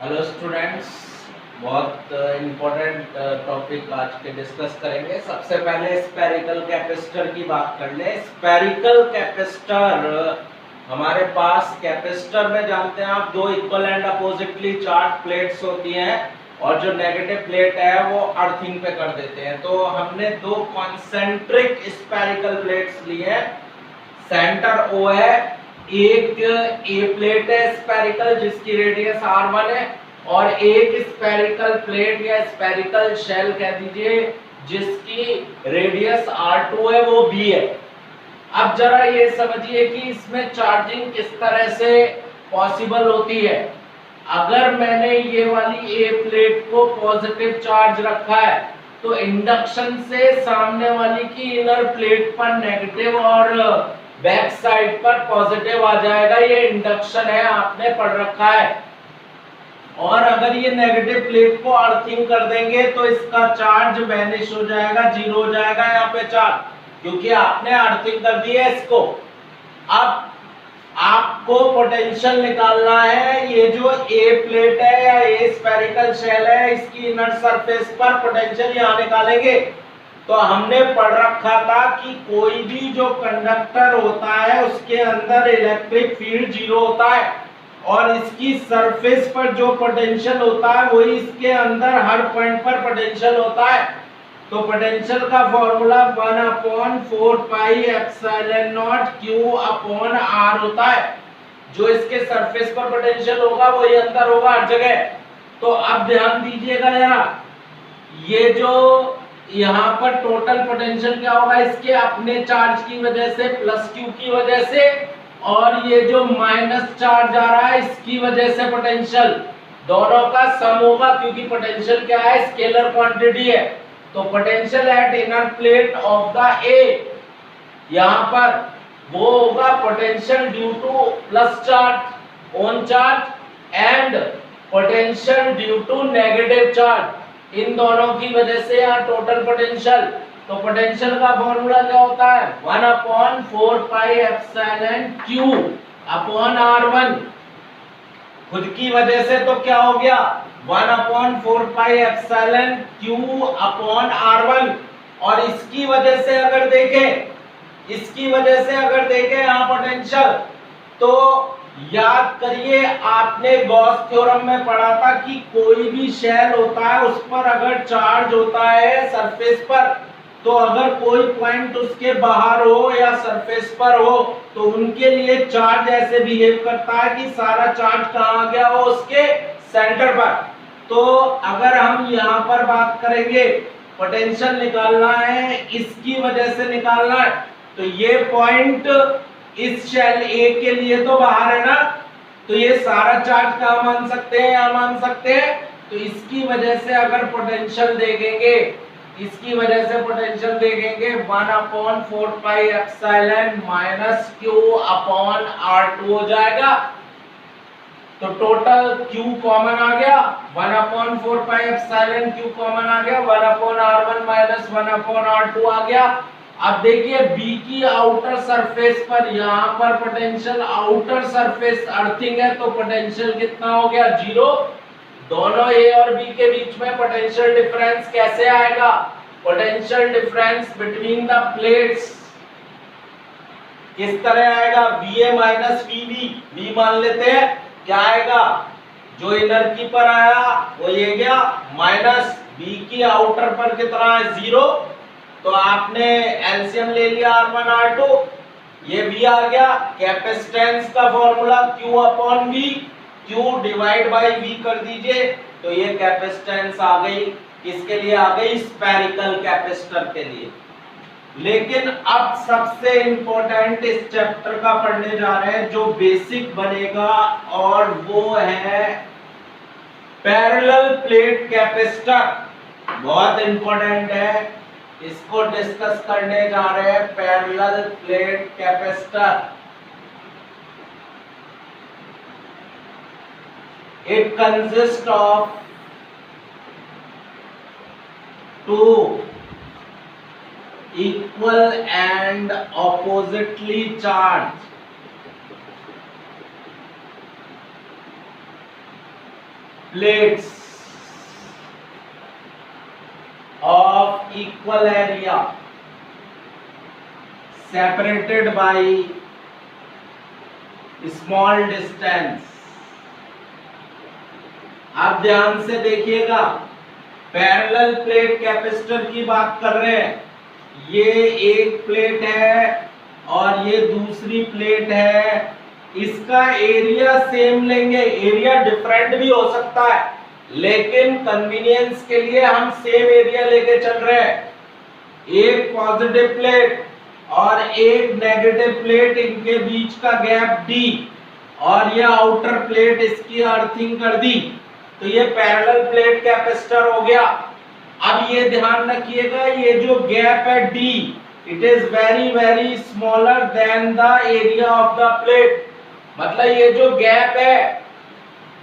Hello students, बहुत important topic आज के डिस्कस करेंगे। सबसे पहले स्पेरिकल कैपेसिटर की बात कर ले। स्पेरिकल कैपेसिटर हमारे पास कैपेसिटर में जानते हैं आप दो equal and oppositely charge plates होती हैं और जो नेगेटिव प्लेट है वो अर्थिंग पे कर देते हैं। तो हमने दो कॉन्सेंट्रिक स्पेरिकल प्लेट्स ली है। सेंटर ओ है, एक ए प्लेट है स्पेरिकल जिसकी रेडियस r1 है और एक स्पेरिकल प्लेट या स्पेरिकल शेल कह दीजिए जिसकी रेडियस r2 है, वो b है। अब जरा ये समझिए कि इसमें चार्जिंग किस तरह से पॉसिबल होती है। अगर मैंने ये वाली ए प्लेट को पॉजिटिव चार्ज रखा है तो इंडक्शन से सामने वाली की इनर प्लेट पर नेगेटिव और बैक साइड पर पॉजिटिव आ जाएगा। ये इंडक्शन है, आपने पढ़ रखा है। और अगर ये नेगेटिव प्लेट को अर्थिंग कर देंगे तो इसका चार्ज वैनिश हो जाएगा, जीरो हो जाएगा यहाँ पे चार्ज, क्योंकि आपने अर्थिंग कर दी है इसको। अब आपको पोटेंशियल निकालना है। ये जो ए प्लेट है या ए स्फेरिकल शेल है, इसकी इनर सरफेस पर पोटेंशियल यहाँ निकालेंगे। तो हमने पढ़ रखा था कि कोई भी जो कंडक्टर होता है उसके अंदर इलेक्ट्रिक फील्ड जीरो होता है और इसकी सरफेस पर जो पोटेंशियल होता है वही इसके अंदर हर पॉइंट पर पोटेंशियल होता है। तो पोटेंशियल का formula 1/4 pi epsilon not Q upon R होता है। जो इसके सरफेस पर पोटेंशियल होगा वही अंदर होगा हर जगह। तो अब ध्यान दीजिएगा जरा, ये जो यहाँ पर टोटल पोटेंशियल क्या होगा, इसके अपने चार्ज की वजह से प्लस Q की वजह से, और ये जो माइनस चार्ज आ रहा है इसकी वजह से पोटेंशियल, दोनों का सम होगा, क्योंकि पोटेंशियल क्या है, स्केलर क्वांटिटी है। तो potential at inner plate of the A, यहाँ पर वो होगा potential due to plus charge on charge and potential due to negative charge. इन दोनों की वजह से यहाँ टोटल पोटेंशियल। तो पोटेंशियल का फॉर्मूला क्या होता है, 1/4 pi epsilon Q upon R1। खुद की वजह से तो क्या हो गया, 1/4 pi epsilon Q upon R1। और इसकी वजह से अगर देखें, यहाँ पोटेंशियल, तो याद करिए आपने गॉस थ्योरम में पढ़ा था कि कोई भी शेल होता है उस पर अगर चार्ज होता है सरफेस पर, तो अगर कोई पॉइंट उसके बाहर हो या सरफेस पर हो तो उनके लिए चार्ज ऐसे बिहेव करता है कि सारा चार्ज कहाँ आ गया हो, उसके सेंटर पर। तो अगर हम यहाँ पर बात करेंगे, पोटेंशियल निकालना है, इसकी वजह से निकालना है, तो ये पॉइंट इस शेल ए के लिए तो बाहर है ना, तो ये सारा चार्ज कहाँ मान सकते हैं, यहाँ मान सकते हैं। तो इसकी वजह से अगर पोटेंशियल देखेंगे, 1/4 pi epsilon minus Q upon R2 हो जाएगा। तो टोटल Q कॉमन आ गया, 1/4 पाई एप्सिलॉन Q कॉमन आ गया, 1/R1 माइनस 1/R2 आ गया। अब देखिए B की आउटर सरफेस पर, यहाँ पर पोटेंशियल आउटर सरफेस अर्थिंग है, तो पोटेंशियल कितना हो गया, जीरो। दोनों A और B के बीच में पोटेंशियल डिफरेंस कैसे आएगा, potential difference between the plates किस तरह आएगा, VA माइनस VB। B मान लेते हैं, क्या आएगा, जो इनर की पर आया वो ये गया, माइनस B की आउटर पर कितना है, जीरो। तो आपने एलसीएम ले लिया R1 R2, ये V आ गया। कैपेसिटेंस का formula Q upon V, Q divide by V कर दीजिए, तो ये कैपेसिटेंस आ गई। किसके लिए आ गई, स्पेरिकल कैपेसिटर के लिए। लेकिन अब सबसे इंपॉर्टेंट इस चैप्टर का पढ़ने जा रहे हैं, जो बेसिक बनेगा, और वो है पैरेलल प्लेट कैपेसिटर। बहुत इंपॉर्टेंट है, इसको डिस्कस करने जा रहे हैं, parallel plate capacitor. It consist of two equal and oppositely charge plates of equal area separated by small distance। आप ध्यान से देखिएगा, पैरेलल प्लेट कैपेसिटर की बात कर रहे हैं। ये एक प्लेट है और ये दूसरी प्लेट है, इसका एरिया सेम लेंगे, एरिया डिफरेंट भी हो सकता है, लेकिन कन्वीनियंस के लिए हम सेम एरिया लेके चल रहे हैं। एक पॉजिटिव प्लेट और एक नेगेटिव प्लेट, इनके बीच का गैप d और ये आउटर प्लेट इसकी अर्थिंग कर दी, तो ये पैरेलल प्लेट कैपेसिटर हो गया। अब ये ध्यान रखिएगा, ये जो गैप है d, it is very very smaller than the area of the plate. मतलब ये जो गैप है,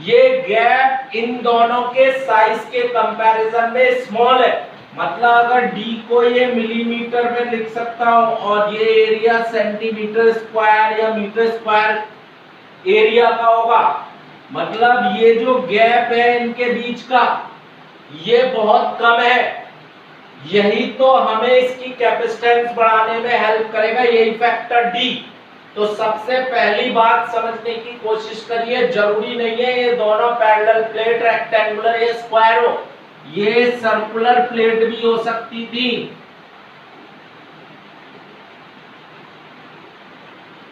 ये गैप इन दोनों के साइज के कंपैरिजन में स्मॉल है। मतलब अगर d को ये मिलीमीटर में लिख सकता हूं और ये एरिया सेंटीमीटर स्क्वायर या मीटर स्क्वायर एरिया का होगा, मतलब ये जो गैप है इनके बीच का, ये बहुत कम है। यही तो हमें इसकी कैपेसिटेंस बढ़ाने में हेल्प करेगा, यही फैक्टर d। तो सबसे पहली बात समझने की कोशिश करिए, जरूरी नहीं है ये दोनों पैरेलल प्लेट रेक्टेंगुलर या स्क्वायर हो, ये सर्कुलर प्लेट भी हो सकती थी,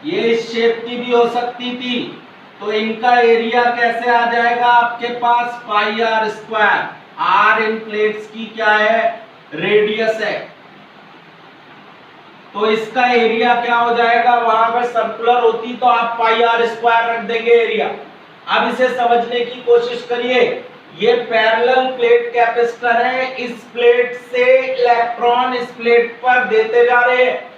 ये इस शेप की भी हो सकती थी। तो इनका एरिया कैसे आ जाएगा आपके पास, पाई आर स्क्वायर। आर इन प्लेट्स की क्या है, रेडियस है, तो इसका एरिया क्या हो जाएगा, वहां पर सर्कुलर होती तो आप पाई आर स्क्वायर रख देंगे एरिया। अब इसे समझने की कोशिश करिए, ये पैरेलल प्लेट कैपेसिटर है, इस प्लेट से इलेक्ट्रॉन इस प्लेट पर देते जा रहे हैं।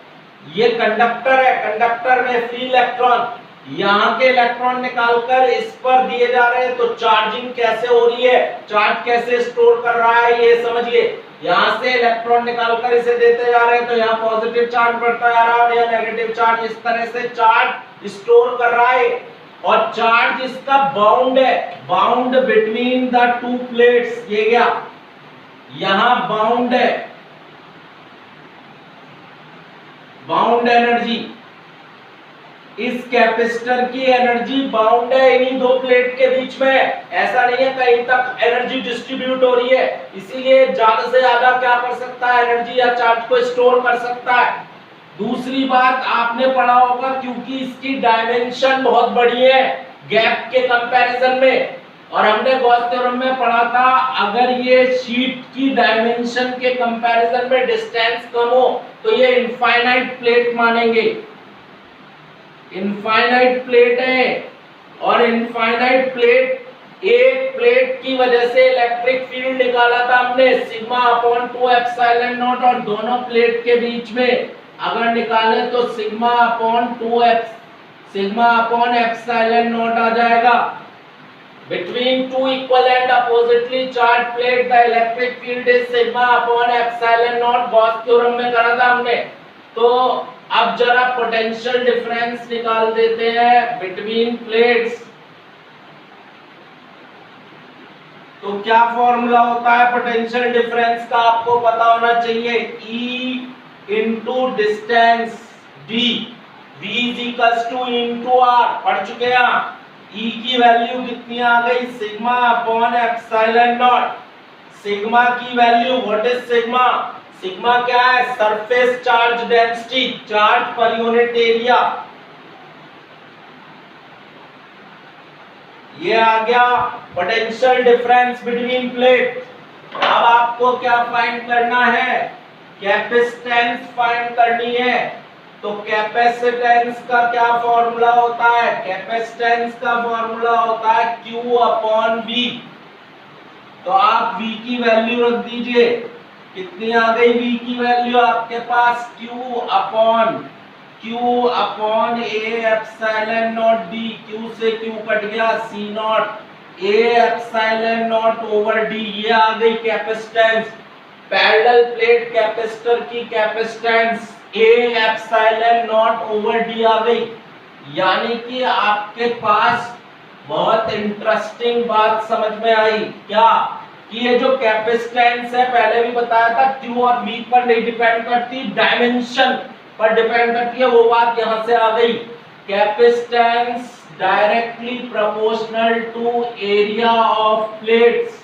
ये कंडक्टर है, कंडक्टर में फ्री इलेक्ट्रॉन, यहाँ के इलेक्ट्रॉन निकालकर इस पर दिए जा रहे हैं। तो चार्जिंग कैसे हो रही है, चार्ज कैसे स्टोर कर रहा है, ये समझिए। यहाँ से इलेक्ट्रॉन निकालकर इसे देते जा रहे हैं, तो यहाँ पॉजिटिव चार्ज बढ़ता जा रहा है या नेगेटिव चार्ज, इस तरह से चार्ज स्टोर कर रहा है। और चार्ज इसका बाउंड है, bound between the two plates, ये गया यहां बाउंड है, बाउंड एनर्जी, इस कैपेसिटर की एनर्जी बाउंड है इन्हीं दो प्लेट के बीच में। ऐसा नहीं है कहीं तक एनर्जी डिस्ट्रीब्यूट हो रही है, इसीलिए ज्यादा से ज्यादा क्या कर सकता है, एनर्जी या चार्ज को स्टोर कर सकता है। दूसरी बात आपने पढ़ा होगा, क्योंकि इसकी डायमेंशन बहुत बड़ी है गैप के कंपैरिजन में, और हमने गॉस थ्योरम में पढ़ा था, अगर ये शीट की डायमेंशन के कंपैरिजन में डिस्टेंस कम हो तो ये इनफाइनाइट प्लेट मानेंगे। इनफाइनाइट प्लेट है, और इनफाइनाइट प्लेट, एक प्लेट की वजह से इलेक्ट्रिक फील्ड निकाला था हमने सिग्मा अपॉन 2 एप्सिलॉन नॉट, और दोनों प्लेट के बीच में अगर निकाले तो सिग्मा अपॉन एप्सिलॉन नॉट आ जाएगा। Between two equal and oppositely charge plate the electric field is sigma upon epsilon not, Gauss theorem में करा था हमने। तो अब जरा पोटेंशियल डिफरेंस निकाल देते हैं बिटवीन प्लेट्स। तो क्या फॉर्मूला होता है पोटेंशियल डिफरेंस का, आपको पता होना चाहिए, E into distance D, V is equals two into R, पढ़ चुके हैं आप। E की वैल्यू कितनी आ गई, sigma upon epsilon naught. Sigma की value, what is sigma, sigma क्या है, सरफेस चार्ज डेंसिटी, चार्ज पर यूनिट एरिया। ये आ गया पोटेंशियल डिफरेंस बिटवीन प्लेट। अब आपको क्या फाइंड करना है, कैपेसिटेंस फाइंड करनी है। तो कैपेसिटेंस का क्या फॉर्मूला होता है, कैपेसिटेंस का फॉर्मूला होता है Q अपॉन V। तो आप V की वैल्यू रख दीजिए, कितनी आ गई V की वैल्यू आपके पास, Q upon A epsilon not D, Q से Q कट गया, C not A epsilon not over D, ये आ गई कैपेसिटेंस। पैरेलल प्लेट कैपेसिटर की capacitance A epsilon not over D आ गई, यानी कि आपके पास बहुत इंटरेस्टिंग बात समझ में आई क्या, कि ये जो कैपेसिटेंस है पहले भी बताया था Q और V पर नहीं डिपेंड करती, डायमेंशन पर डिपेंड करती है, वो बात यहां से आ गई। Capacitance directly proportional to area of plates,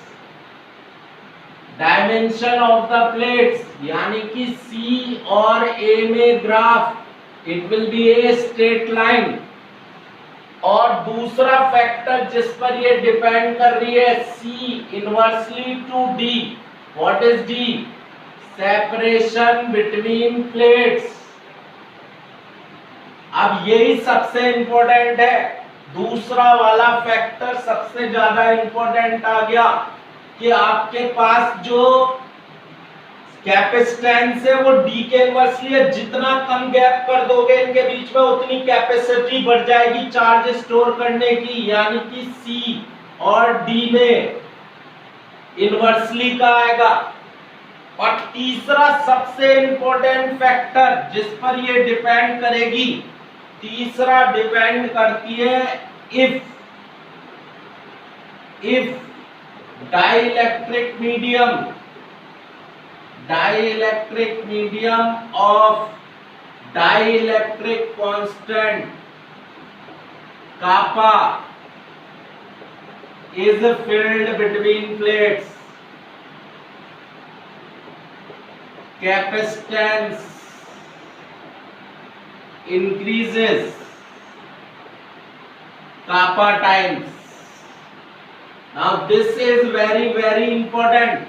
dimension of the plates, यानी कि C और A में graph it will be a straight line. और दूसरा फैक्टर जिस पर ये डिपेंड कर रही है C inversely to D, what is D? Separation between plates. अब यही सबसे इंपॉर्टेंट है, दूसरा वाला फैक्टर सबसे ज्यादा इंपॉर्टेंट आ गया कि आपके पास जो कैपेसिटेंस है वो D के इनवर्सली है, जितना कम गैप कर दोगे इनके बीच में उतनी कैपेसिटी बढ़ जाएगी चार्ज स्टोर करने की, यानी कि C और D में इनवर्सली का आएगा। और तीसरा सबसे इंपॉर्टेंट फैक्टर जिस पर ये डिपेंड करेगी, तीसरा डिपेंड करती है if dielectric medium of dielectric constant kappa is filled between plates, capacitance increases kappa times. Now this is very important.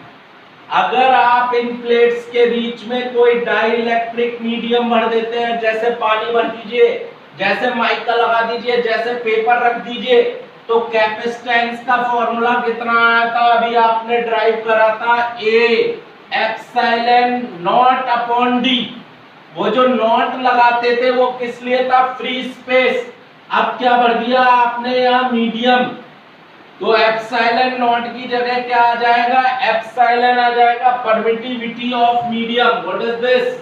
अगर आप इन प्लेट्स के बीच में कोई डाइलेक्ट्रिक मीडियम भर देते हैं, जैसे पानी भर दीजिए, जैसे माइका लगा दीजिए, जैसे पेपर रख दीजिए, तो कैपेसिटेंस का फॉर्मूला कितना आया था? अभी आपने ड्राइव करा था A epsilon not upon D। वो जो नॉट लगाते थे वो किस लिए था? Free space. अब क्या भर दिया आपने यहाँ? मीडियम। तो एप्सिलॉन नॉट की जगह क्या आ जाएगा? एप्सिलॉन आ जाएगा, permittivity of medium. What is this?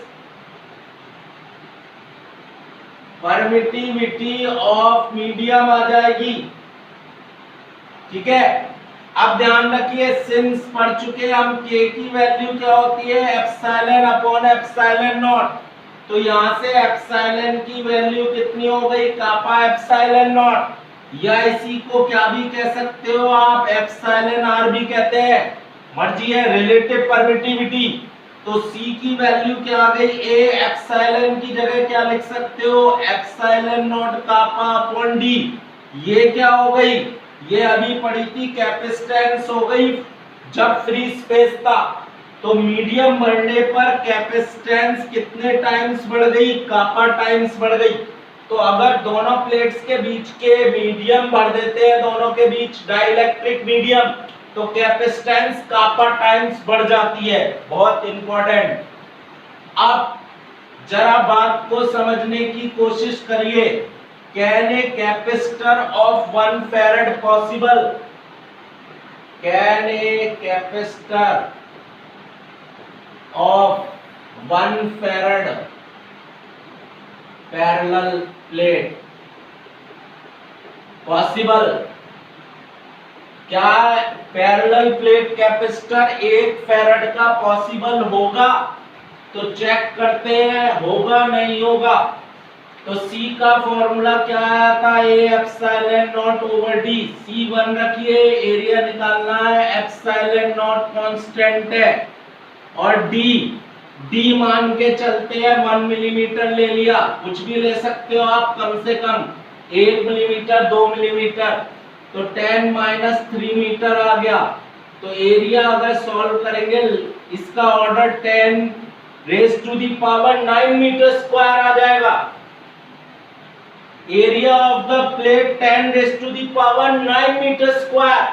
Permittivity of medium आ जाएगी। ठीक है, अब ध्यान रखिए, सिंस पढ़ चुके हम K की वैल्यू क्या होती है? Epsilon upon epsilon not. तो यहां से एप्सिलॉन की वैल्यू कितनी हो गई? कापा एप्सिलॉन नॉट, या इसी को क्या भी कह सकते हो आप? एप्सिलॉन आर भी कहते हैं, मर्जी है, रिलेटिव परमिटिविटी। तो C की वैल्यू क्या आ गई? A एप्सिलॉन की जगह क्या लिख सकते हो? Epsilon naught kappa upon D। ये क्या हो गई? ये अभी पढ़ी थी कैपेसिटेंस हो गई जब फ्री स्पेस था। तो मीडियम बढ़ने पर कैपेसिटेंस कितने टाइम्स बढ़ गई? कापा टाइम्स बढ़ गई। तो अगर दोनों प्लेट्स के बीच के मीडियम भर देते हैं, दोनों के बीच डाइलेक्ट्रिक मीडियम, तो कैपेसिटेंस कापा टाइम्स बढ़ जाती है। बहुत इंपॉर्टेंट। अब जरा बात को समझने की कोशिश करिए। Can a capacitor of 1 farad possible? Can a capacitor of 1 farad parallel plate possible? क्या पैरेलल प्लेट कैपेसिटर 1 फैराड का पॉसिबल होगा? तो चेक करते हैं, होगा नहीं होगा। तो C का फॉर्मूला क्या आया था? A epsilon not over D। C1 रखिए, एरिया निकालना है, एप्सिलॉन नॉट कांस्टेंट है, और D मान के चलते हैं 1 मिलीमीटर ले लिया, कुछ भी ले सकते हो आप, कम से कम 1 मिलीमीटर, 2 मिलीमीटर, तो 10 माइनस 3 मीटर आ गया। तो एरिया अगर सॉल्व करेंगे, इसका order 10 raise to the power 9 metre square आ जाएगा। Area of the plate 10 raise to the power 9 metre square,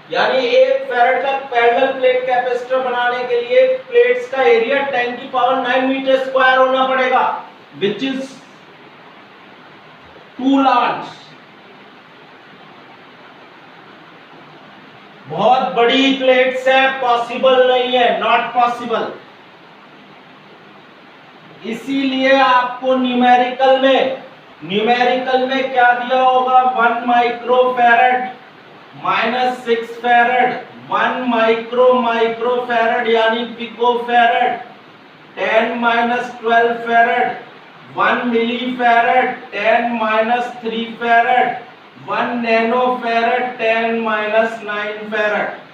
यानी 1 फैराड का पैरेलल प्लेट कैपेसिटर बनाने के लिए प्लेट्स का एरिया 10 की पावर 9 मीटर स्क्वायर होना पड़ेगा, विच इज टू लार्ज। बहुत बड़ी प्लेट्स है, पॉसिबल नहीं है, नॉट पॉसिबल। इसीलिए आपको न्यूमेरिकल में न्यूमेरिकल में क्या दिया होगा, 1 माइक्रोफैरड माइनस 6 फैरड, 1 माइक्रोफैरड यानी पिकोफैरड, 10 minus 12 farad, 1 मिलीफैरड 10 minus 3 farad, 1 nano farad 10 minus 9 farad.